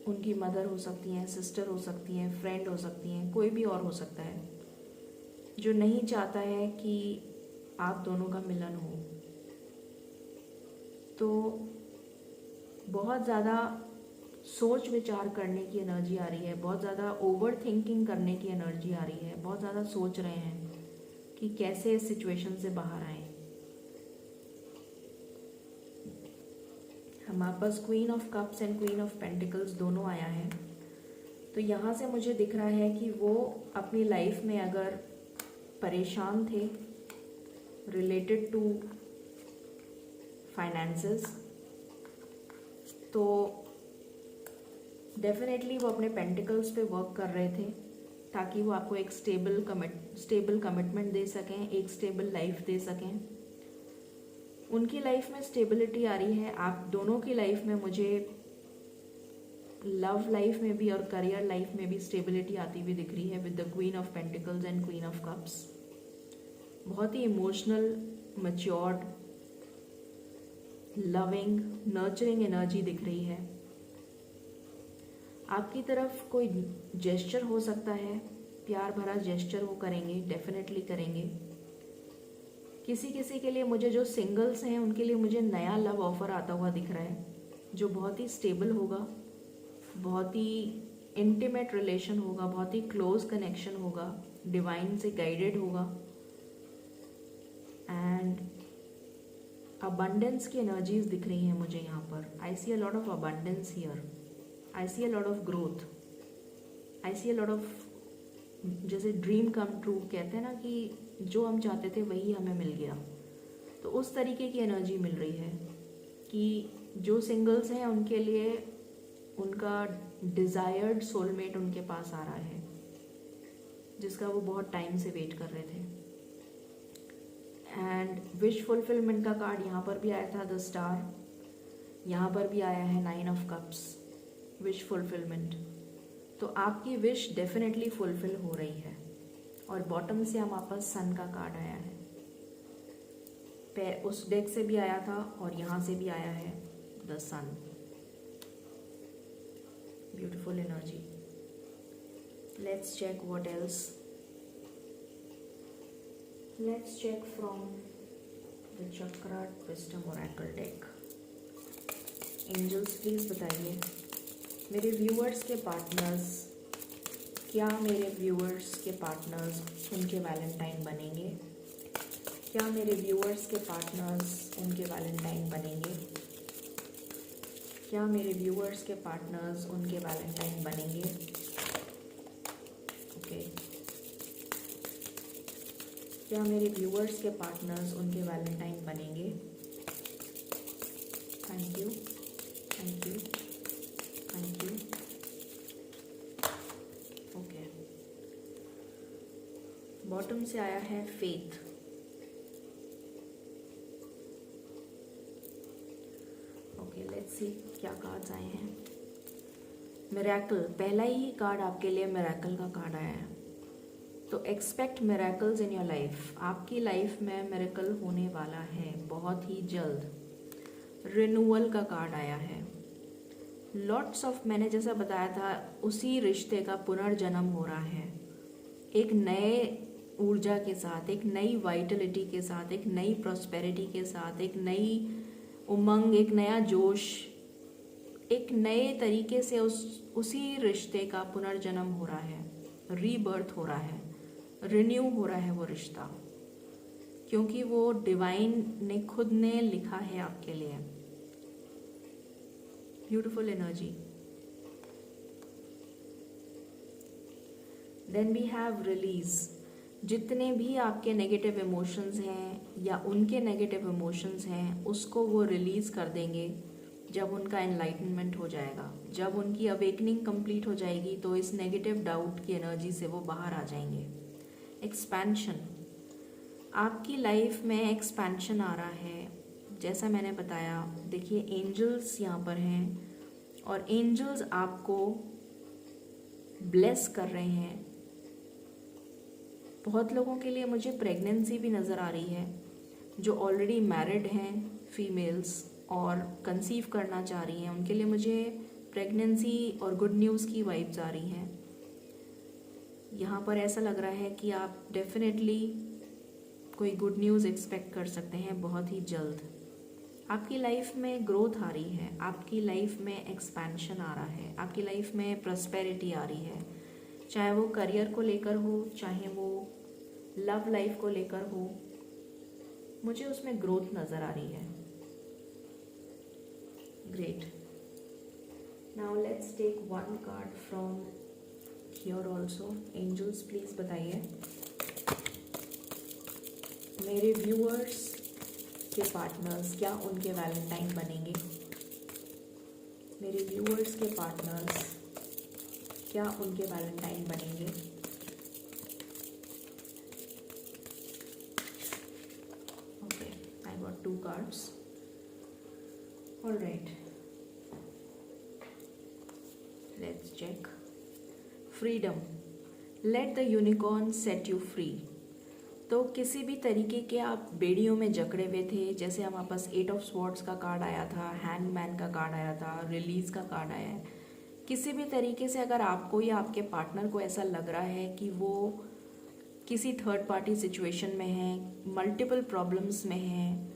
उनकी मदर हो सकती हैं, सिस्टर हो सकती हैं, फ्रेंड हो सकती हैं, कोई भी और हो सकता है जो नहीं चाहता है कि आप दोनों का मिलन हो। तो बहुत ज़्यादा सोच विचार करने की एनर्जी आ रही है, बहुत ज़्यादा ओवर थिंकिंग करने की एनर्जी आ रही है, बहुत ज़्यादा सोच रहे हैं कि कैसे इस सिचुएशन से बाहर आएं। हमारे पास queen of cups and queen of pentacles दोनों आया है। तो यहाँ से मुझे दिख रहा है कि वो अपनी लाइफ में अगर परेशान थे रिलेटेड टू फाइनेंसेस, तो डेफिनेटली वो अपने पेंटिकल्स पे वर्क कर रहे थे ताकि वो आपको एक स्टेबल कमिटमेंट दे सकें, एक स्टेबल लाइफ दे सकें। उनकी लाइफ में स्टेबिलिटी आ रही है। आप दोनों की लाइफ में मुझे लव लाइफ में भी और करियर लाइफ में भी स्टेबिलिटी आती हुई दिख रही है with the queen of pentacles and queen of cups. बहुत ही emotional, matured, loving, nurturing energy दिख रही है। आपकी तरफ कोई जेस्चर हो सकता है, प्यार भरा जेस्चर वो करेंगे, डेफिनेटली करेंगे। किसी के लिए, मुझे जो सिंगल्स हैं उनके लिए मुझे नया लव ऑफर आता हुआ दिख रहा है जो बहुत ही स्टेबल होगा, बहुत ही इंटीमेट रिलेशन होगा, बहुत ही क्लोज कनेक्शन होगा, डिवाइन से गाइडेड होगा। एंड अबंडेंस की एनर्जीज दिख रही हैं मुझे यहाँ पर। I see a lot of abundance here, I see a lot of growth, I see a lot of, जैसे ड्रीम कम ट्रू कहते हैं ना कि जो हम चाहते थे वही हमें मिल गया, तो उस तरीके की एनर्जी मिल रही है कि जो सिंगल्स हैं उनके लिए उनका डिज़ायर्ड सोलमेट उनके पास आ रहा है, जिसका वो बहुत टाइम से वेट कर रहे थे। एंड विश फुलफिलमेंट का कार्ड यहाँ पर भी आया था, द स्टार, यहाँ पर भी आया है 9 ऑफ कप्स, विश फुलफिलमेंट। तो आपकी विश डेफिनेटली फुलफिल हो रही है। और बॉटम से हमारे पास सन का कार्ड आया है, उस डेक से भी आया था और यहाँ से भी आया है the sun. Beautiful energy. Let's check what else. Let's check from the chakra wisdom oracle deck. Angels please बताइए मेरे व्यूअर्स के पार्टनर्स, क्या मेरे व्यूअर्स के पार्टनर्स उनके वैलेंटाइन बनेंगे? क्या मेरे व्यूअर्स के पार्टनर्स उनके वैलेंटाइन बनेंगे? क्या मेरे व्यूअर्स के पार्टनर्स उनके वैलेंटाइन बनेंगे? ओके। क्या मेरे व्यूअर्स के पार्टनर्स उनके वैलेंटाइन बनेंगे? Thank you, thank you, thank you. Okay, bottom से आया है फेथ। ओके, लेट्स सी क्या कार्ड्स आए हैं। मिरेकल, पहला ही कार्ड आपके लिए मिरेकल का कार्ड आया है। तो expect miracles in your life. आपकी लाइफ में मिरेकल होने वाला है बहुत ही जल्द। रिन्यूअल का कार्ड आया है। लॉट्स ऑफ, मैंने जैसा बताया था उसी रिश्ते का पुनर्जन्म हो रहा है, एक नए ऊर्जा के साथ, एक नई वाइटलिटी के साथ, एक नई प्रॉस्पेरिटी के साथ, एक नई उमंग, एक नया जोश, एक नए तरीके से उसी रिश्ते का पुनर्जन्म हो रहा है, रीबर्थ हो रहा है, रिन्यू हो रहा है वो रिश्ता, क्योंकि वो डिवाइन ने खुद ने लिखा है आपके लिए। Beautiful energy. Then we have release. जितने भी आपके नेगेटिव इमोशंस हैं या उनके नेगेटिव इमोशंस हैं उसको वो रिलीज कर देंगे जब उनका एनलाइटनमेंट हो जाएगा, जब उनकी अवेकनिंग कंप्लीट हो जाएगी तो इस नेगेटिव डाउट की एनर्जी से वो बाहर आ जाएंगे। एक्सपेंशन, आपकी लाइफ में एक्सपेंशन आ रहा है। जैसा मैंने बताया, देखिए एंजल्स यहाँ पर हैं और एंजल्स आपको ब्लेस कर रहे हैं। बहुत लोगों के लिए मुझे प्रेगनेंसी भी नज़र आ रही है, जो ऑलरेडी मैरिड हैं फीमेल्स और कंसीव करना चाह रही हैं, उनके लिए मुझे प्रेगनेंसी और गुड न्यूज़ की वाइब्स आ रही हैं। यहाँ पर ऐसा लग रहा है कि आप डेफिनेटली कोई गुड न्यूज़ एक्सपेक्ट कर सकते हैं बहुत ही जल्द। आपकी लाइफ में ग्रोथ आ रही है, आपकी लाइफ में एक्सपेंशन आ रहा है, आपकी लाइफ में प्रॉस्पेरिटी आ रही है, चाहे वो करियर को लेकर हो, चाहे वो लव लाइफ को लेकर हो, मुझे उसमें ग्रोथ नज़र आ रही है। Great. Now let's take one card from here also. Angels please बताइए मेरे व्यूअर्स के पार्टनर्स क्या उनके वैलेंटाइन बनेंगे? मेरे व्यूअर्स के पार्टनर्स क्या उनके वैलेंटाइन बनेंगे? Okay, I got 2 cards. Alright, let's check. Freedom, let the unicorn set you free. तो किसी भी तरीके के आप बेड़ियों में जकड़े हुए थे, जैसे हमारे पास 8 ऑफ स्वॉर्ड्स का कार्ड आया था, हैंगमैन का कार्ड आया था, रिलीज का कार्ड आया है। किसी भी तरीके से अगर आपको या आपके पार्टनर को ऐसा लग रहा है कि वो किसी थर्ड पार्टी सिचुएशन में है, मल्टीपल प्रॉब्लम्स में है,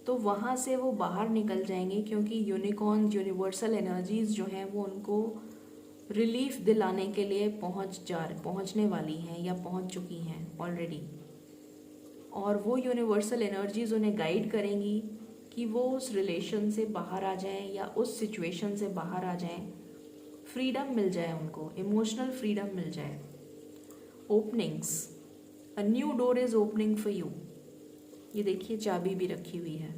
तो वहाँ से वो बाहर निकल जाएंगे, क्योंकि यूनिकॉर्न यूनिवर्सल एनर्जीज जो हैं वो उनको रिलीफ दिलाने के लिए पहुंचने वाली हैं या पहुंच चुकी हैं ऑलरेडी, और वो यूनिवर्सल एनर्जीज उन्हें गाइड करेंगी कि वो उस रिलेशन से बाहर आ जाएं या उस सिचुएशन से बाहर आ जाएं, फ्रीडम मिल जाए उनको, इमोशनल फ्रीडम मिल जाए। Openings, a new door is opening for you. ये देखिए चाबी भी रखी हुई है,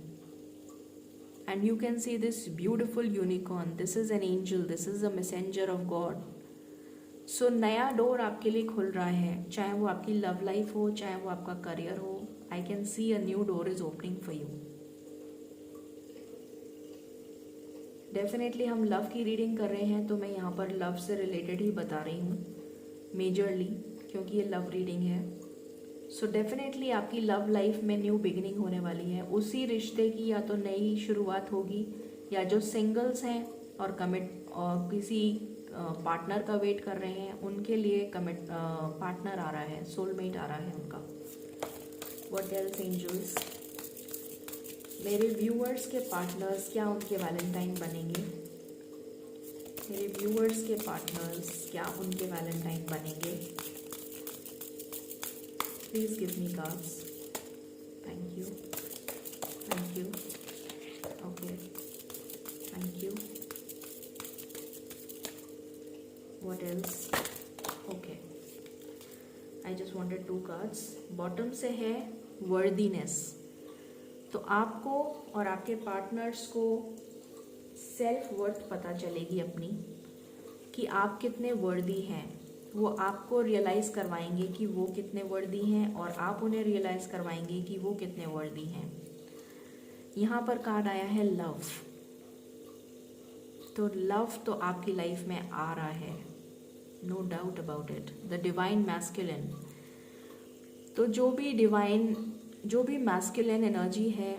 and you can see this beautiful unicorn, this is an angel, this is a messenger of God. So नया डोर आपके लिए खुल रहा है, चाहे वो आपकी लव लाइफ हो, चाहे वो आपका करियर हो। I can see a new door is opening for you. Definitely हम लव की रीडिंग कर रहे हैं, तो मैं यहाँ पर लव से रिलेटेड ही बता रही हूँ मेजरली, क्योंकि ये लव रीडिंग है। सो डेफिनेटली आपकी लव लाइफ में न्यू बिगिनिंग होने वाली है, उसी रिश्ते की या तो नई शुरुआत होगी, या जो सिंगल्स हैं और किसी पार्टनर का वेट कर रहे हैं उनके लिए पार्टनर आ रहा है, सोलमेट आ रहा है उनका। What else angels? मेरे व्यूअर्स के पार्टनर्स क्या उनके वैलेंटाइन बनेंगे? मेरे व्यूअर्स के पार्टनर्स क्या उनके वैलेंटाइन बनेंगे? Please give me cards. Thank you, thank you, okay, thank you. What else? Okay. I just wanted 2 cards. Bottom से है worthiness. तो आपको और आपके पार्टनर्स को सेल्फ वर्थ पता चलेगी अपनी, कि आप कितने वर्दी हैं। वो आपको रियलाइज़ करवाएंगे कि वो कितने वर्दी हैं, और आप उन्हें रियलाइज़ करवाएंगे कि वो कितने वर्दी हैं। यहाँ पर कार्ड आया है लव। तो लव तो आपकी लाइफ में आ रहा है, no doubt about it. The divine masculine, तो जो भी मैस्कुलिन एनर्जी है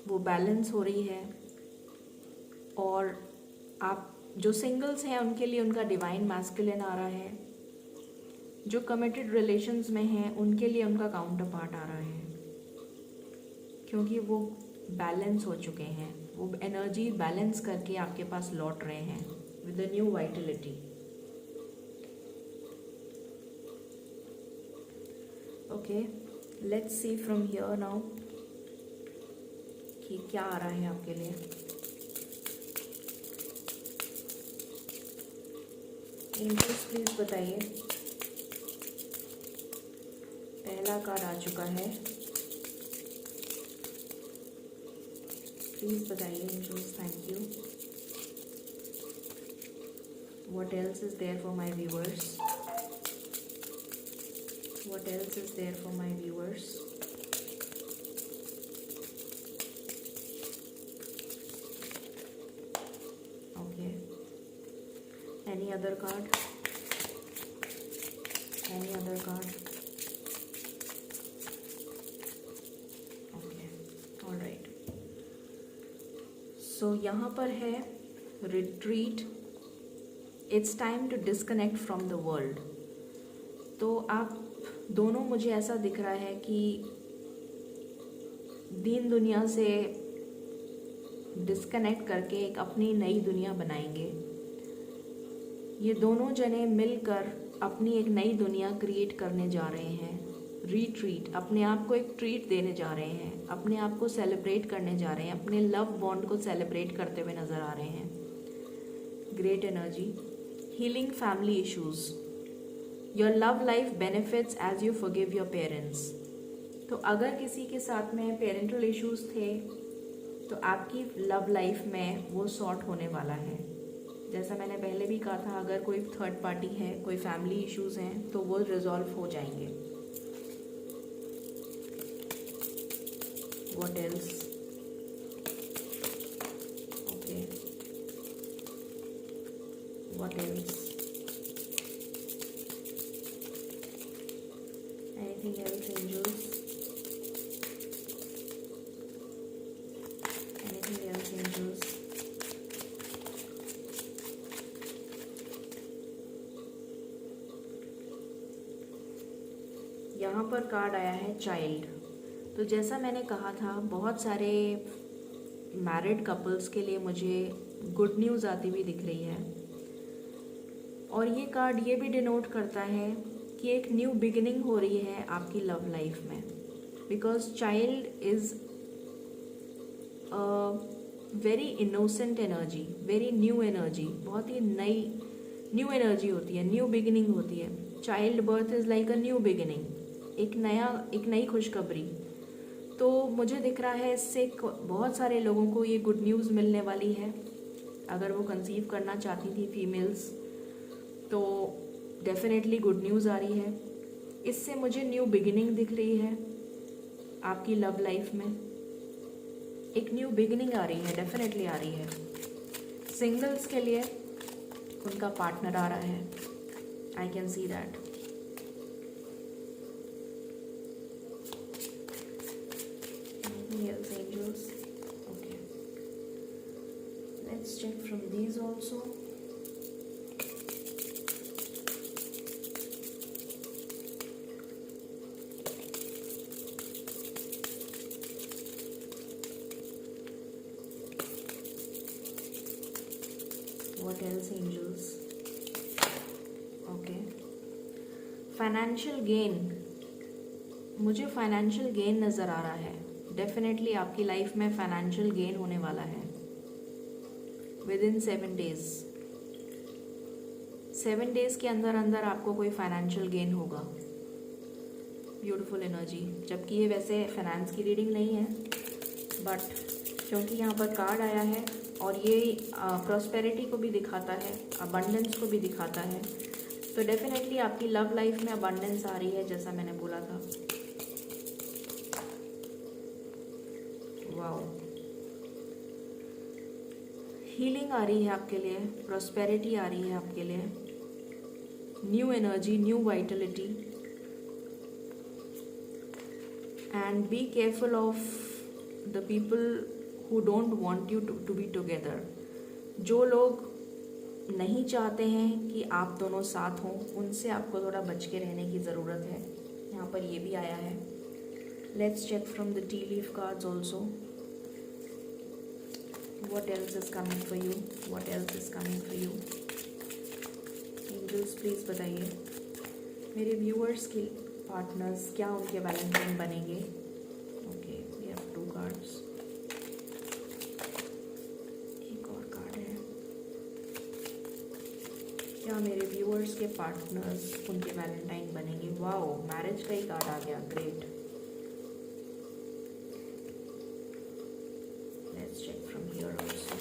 वो बैलेंस हो रही है, और आप जो सिंगल्स हैं उनके लिए उनका डिवाइन मैस्कुलिन आ रहा है, जो कमिटेड रिलेशंस में हैं उनके लिए उनका काउंटर पार्ट आ रहा है, क्योंकि वो बैलेंस हो चुके हैं, वो एनर्जी बैलेंस करके आपके पास लौट रहे हैं with a new Vitality. Okay, let's see from here now कि क्या आ रहा है आपके लिए। एंजल्स प्लीज बताइए। पहला कार्ड आ चुका है, प्लीज बताइए angels, thank you. What else is there for my viewers? What else is there for my viewers? Okay. Any other card? Any other card? Okay. All right. So यहाँ पर है retreat. It's time to disconnect from the world. तो आप दोनों, मुझे ऐसा दिख रहा है कि दीन दुनिया से डिस्कनेक्ट करके एक अपनी नई दुनिया बनाएंगे। ये दोनों जने मिलकर अपनी एक नई दुनिया क्रिएट करने जा रहे हैं। रीट्रीट, अपने आप को एक ट्रीट देने जा रहे हैं, अपने आप को सेलिब्रेट करने जा रहे हैं, अपने लव बॉन्ड को सेलिब्रेट करते हुए नज़र आ रहे हैं। Great energy. Healing family issues. Your love life benefits as you forgive your parents. तो अगर किसी के साथ में पेरेंटल इश्यूज थे तो आपकी लव लाइफ में वो सॉर्ट होने वाला है। जैसा मैंने पहले भी कहा था, अगर कोई थर्ड पार्टी है, कोई फैमिली इश्यूज हैं, तो वो रिजॉल्व हो जाएंगे। What else? Okay, what else? Anything else, angels? Anything else, angels? यहाँ पर कार्ड आया है चाइल्ड। तो जैसा मैंने कहा था, बहुत सारे मैरिड कपल्स के लिए मुझे गुड न्यूज़ आती हुई दिख रही है। और ये कार्ड ये भी डिनोट करता है कि एक न्यू बिगिनिंग हो रही है आपकी लव लाइफ में, because child is very innocent energy, very new energy, बहुत ही नई न्यू एनर्जी होती है, न्यू बिगिनिंग होती है। Child birth is like a new beginning, एक नई खुशखबरी। तो मुझे दिख रहा है इससे बहुत सारे लोगों को ये गुड न्यूज़ मिलने वाली है। अगर वो कंसीव करना चाहती थी फीमेल्स, तो डेफिनेटली गुड न्यूज़ आ रही है। इससे मुझे न्यू बिगिनिंग दिख रही है आपकी लव लाइफ में, एक न्यू बिगिनिंग आ रही है, डेफिनेटली आ रही है। सिंगल्स के लिए उनका पार्टनर आ रहा है, I can see that. Angels, okay, let's check from these also. What else, angels? Okay, financial gain, मुझे फाइनेंशियल गेन नज़र आ रहा है। डेफिनेटली आपकी लाइफ में फाइनेंशियल गेन होने वाला है विद इन 7 डेज। 7 डेज के अंदर अंदर आपको कोई फाइनेंशियल गेन होगा। ब्यूटीफुल एनर्जी, जबकि ये वैसे फाइनेंस की रीडिंग नहीं है, बट क्योंकि यहाँ पर कार्ड आया है और ये प्रॉस्पेरिटी को भी दिखाता है, अबंडेंस को भी दिखाता है, तो डेफिनेटली आपकी लव लाइफ में अबंडेंस आ रही है, जैसा मैंने बोला था। वाओ, हीलिंग आ रही है आपके लिए, प्रॉस्पेरिटी आ रही है आपके लिए, new energy, new vitality. And be careful of the people who don't want you to be together. जो लोग नहीं चाहते हैं कि आप दोनों साथ हों, उनसे आपको थोड़ा बच के रहने की ज़रूरत है। यहाँ पर ये भी आया है। Let's check from the tea leaf cards also. What else is coming for you? What else is coming for you? Angels, please बताइए मेरे व्यूअर्स के पार्टनर्स क्या उनके वैलेंटाइन बनेंगे। ओके, वी हैव 2 कार्ड्स, एक और कार्ड है। क्या मेरे व्यूअर्स के पार्टनर्स उनके वैलेंटाइन बनेंगे? वाओ, मैरिज का ही कार्ड आ गया, great. Let's check from here also.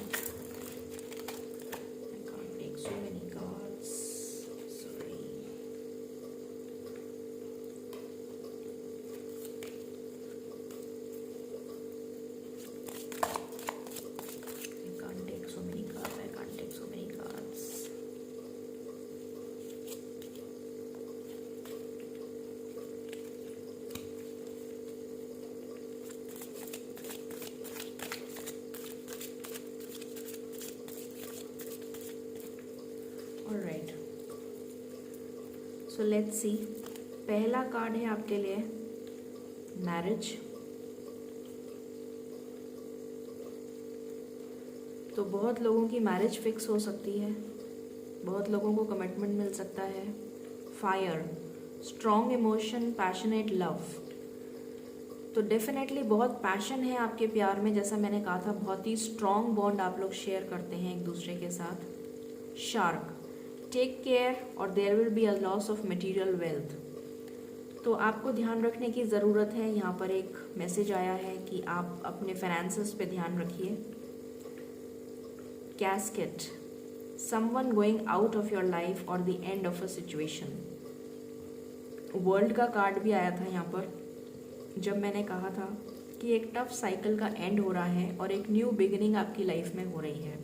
I can't take so many cards. Sorry. I can't take so many cards. I can't take so many cards. Alright, so let's see. पहला card है आपके लिए marriage. तो बहुत लोगों की marriage fix हो सकती है, बहुत लोगों को कमिटमेंट मिल सकता है। Fire, strong emotion, passionate love. तो डेफिनेटली बहुत पैशन है आपके प्यार में, जैसा मैंने कहा था, बहुत ही स्ट्रॉन्ग बॉन्ड आप लोग शेयर करते हैं एक दूसरे के साथ। शार्क, टेक केयर और there will be a loss of material wealth. तो आपको ध्यान रखने की ज़रूरत है। यहाँ पर एक मैसेज आया है कि आप अपने फाइनेंसेस पे ध्यान रखिए। Casket, someone going out of your life और the end of a situation. World का कार्ड भी आया था यहाँ पर, जब मैंने कहा था कि एक टफ साइकिल का एंड हो रहा है और एक न्यू बिगिनिंग आपकी लाइफ में हो रही है।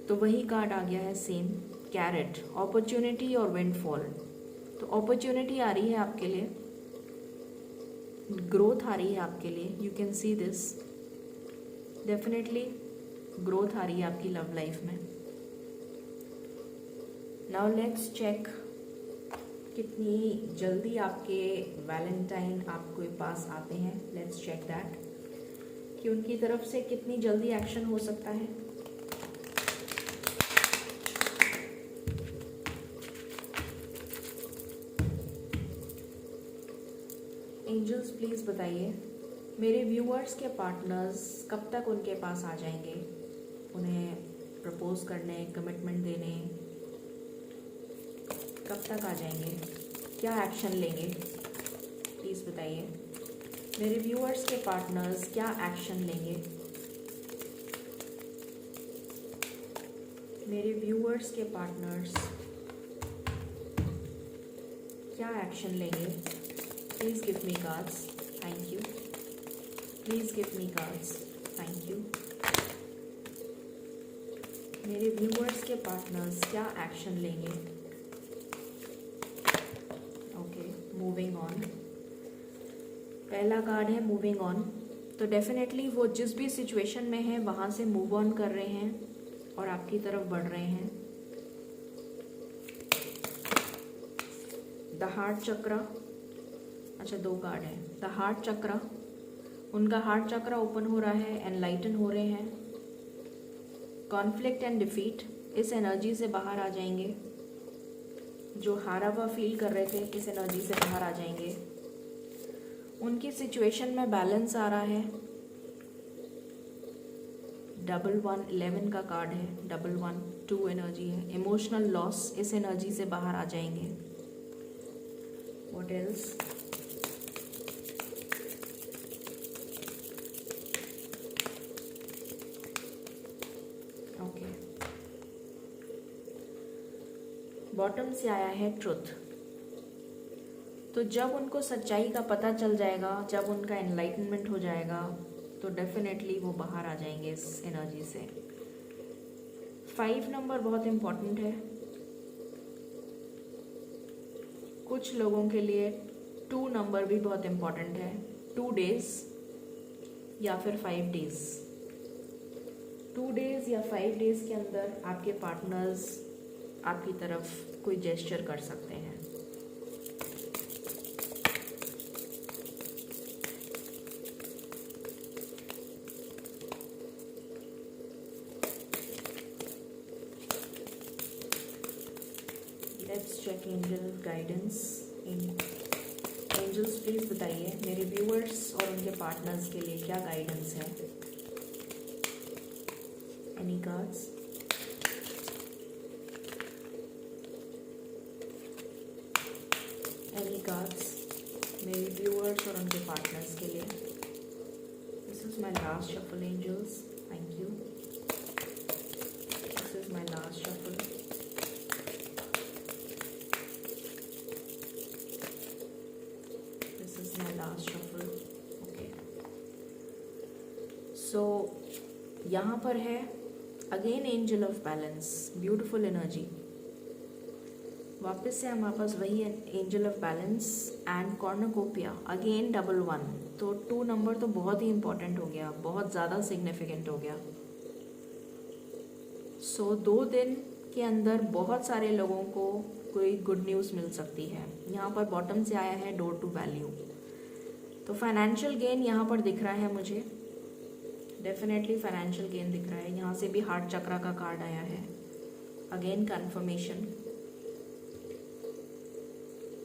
तो वही कार्ड आ गया है सेम, कैरेट, अपॉर्चुनिटी और विंडफॉल। तो अपॉर्चुनिटी आ रही है आपके लिए, ग्रोथ आ रही है आपके लिए, you can see this. Definitely growth आ रही है आपकी लव लाइफ में। नाउ लेट्स चेक कितनी जल्दी आपके वैलेंटाइन आपके पास आते हैं। लेट्स चेक दैट कि उनकी तरफ से कितनी जल्दी एक्शन हो सकता है। प्लीज़ बताइए मेरे व्यूअर्स के पार्टनर्स कब तक उनके पास आ जाएंगे, उन्हें प्रपोज करने, कमिटमेंट देने, कब तक आ जाएंगे, क्या एक्शन लेंगे, प्लीज़ बताइए मेरे व्यूअर्स के पार्टनर्स क्या एक्शन लेंगे, मेरे व्यूअर्स के पार्टनर्स क्या एक्शन लेंगे। Please give me cards, thank you. Please give me cards, thank you. मेरे व्यूअर्स के पार्टनर्स क्या एक्शन लेंगे। Okay, moving on. पहला कार्ड है मूविंग ऑन, तो डेफिनेटली वो जिस भी सिचुएशन में है वहाँ से मूव ऑन कर रहे हैं और आपकी तरफ बढ़ रहे हैं। द हार्ट चक्रा, अच्छा 2 कार्ड है। द हार्ट चक्रा, उनका हार्ट चक्रा ओपन हो रहा है, एनलाइटन हो रहे हैं। कॉन्फ्लिक्ट एंड डिफीट, इस एनर्जी से बाहर आ जाएंगे। जो हारा हुआ फील कर रहे थे, इस एनर्जी से बाहर आ जाएंगे। उनकी सिचुएशन में बैलेंस आ रहा है। 11 11 का कार्ड है। 11 2 एनर्जी है। इमोशनल लॉस, इस एनर्जी से बाहर आ जाएंगे। What else? ओके, बॉटम से आया है ट्रुथ। तो जब उनको सच्चाई का पता चल जाएगा, जब उनका एनलाइटनमेंट हो जाएगा, तो डेफिनेटली वो बाहर आ जाएंगे इस एनर्जी से। 5 नंबर बहुत इम्पॉर्टेंट है कुछ लोगों के लिए। 2 नंबर भी बहुत इम्पॉर्टेंट है। 2 डेज या फिर 5 डेज। 2 डेज या 5 डेज के अंदर आपके पार्टनर्स आपकी तरफ कोई जेस्चर कर सकते हैं। Let's check angel guidance. Angels please बताइए मेरे व्यूअर्स और उनके पार्टनर्स के लिए क्या गाइडेंस है। Any cards? एनी कार्ड्स मेरे व्यूअर्स और उनके पार्टनर्स के लिए। This is my last shuffle angels, thank you. This is my last shuffle. Last shuffle. Okay, so यहाँ पर है again angel of balance, beautiful energy. वापस से हमारे पास वही angel of balance and cornucopia, again 11। तो 2 नंबर तो बहुत ही इम्पोर्टेंट हो गया, बहुत ज़्यादा सिग्निफिकेंट हो गया। सो 2 दिन के अंदर बहुत सारे लोगों को कोई गुड न्यूज़ मिल सकती है। यहाँ पर बॉटम से आया है डोर टू वैल्यू, तो फाइनेंशियल गेन यहाँ पर दिख रहा है मुझे। डेफिनेटली फाइनेंशियल गेन दिख रहा है। यहाँ से भी हार्ट चक्रा का कार्ड आया है, again confirmation.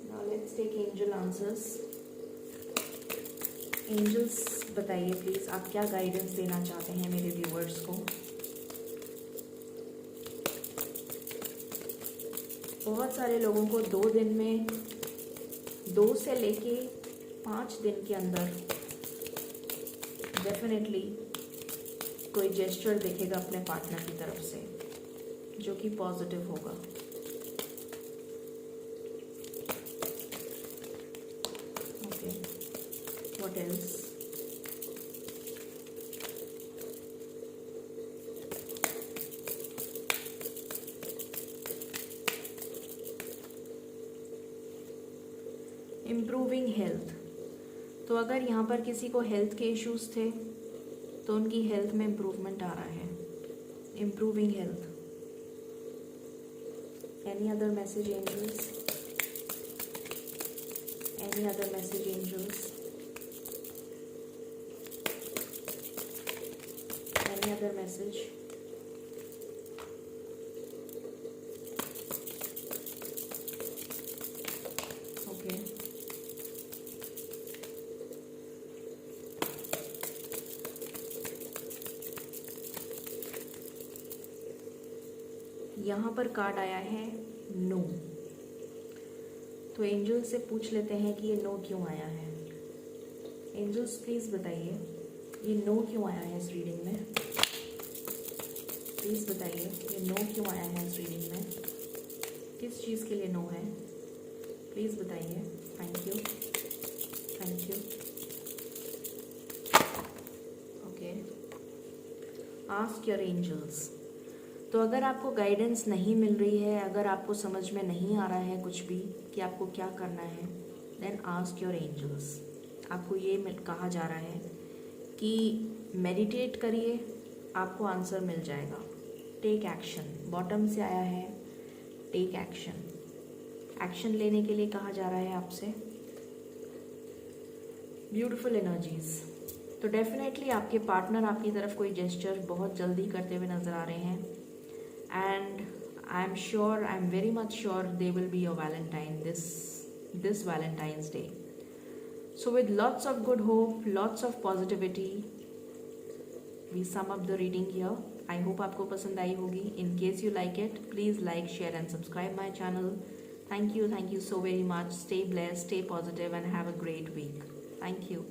Now let's take angel answers. Angels बताइए प्लीज आप क्या गाइडेंस देना चाहते हैं मेरे व्यूअर्स को। बहुत सारे लोगों को 2 दिन में, 2 से लेके 5 दिन के अंदर डेफिनेटली कोई जेस्चर दिखेगा अपने पार्टनर की तरफ से, जो कि पॉजिटिव होगा। Okay, what else? Improving health, तो अगर यहाँ पर किसी को हेल्थ के इश्यूज थे तो उनकी हेल्थ में इम्प्रूवमेंट आ रहा है। Improving health. Any other message angels? Any other message angels? Any other message? Okay, यहाँ पर कार्ड आया है नो। तो एंजल से पूछ लेते हैं कि ये नो क्यों आया है। एंजल्स प्लीज़ बताइए ये नो क्यों आया है इस रीडिंग में। प्लीज़ बताइए ये नो क्यों आया है इस रीडिंग में, किस चीज़ के लिए नो है, प्लीज़ बताइए। Thank you, thank you. Okay, ask your angels. तो अगर आपको गाइडेंस नहीं मिल रही है, अगर आपको समझ में नहीं आ रहा है कुछ भी कि आपको क्या करना है, देन आस्क योर एंजल्स। आपको ये कहा जा रहा है कि मेडिटेट करिए, आपको आंसर मिल जाएगा। टेक एक्शन, बॉटम से आया है टेक एक्शन। एक्शन लेने के लिए कहा जा रहा है आपसे। Beautiful energies. तो डेफिनेटली आपके पार्टनर आपकी तरफ कोई जेस्चर बहुत जल्दी करते हुए नज़र आ रहे हैं, and I am sure, I am very much sure they will be your Valentine this Valentine's Day. So with lots of good hope, lots of positivity, we sum up the reading here. I hope आपको पसंद आई होगी. In case you like it, please like, share and subscribe my channel. Thank you so very much. Stay blessed, stay positive and have a great week. Thank you.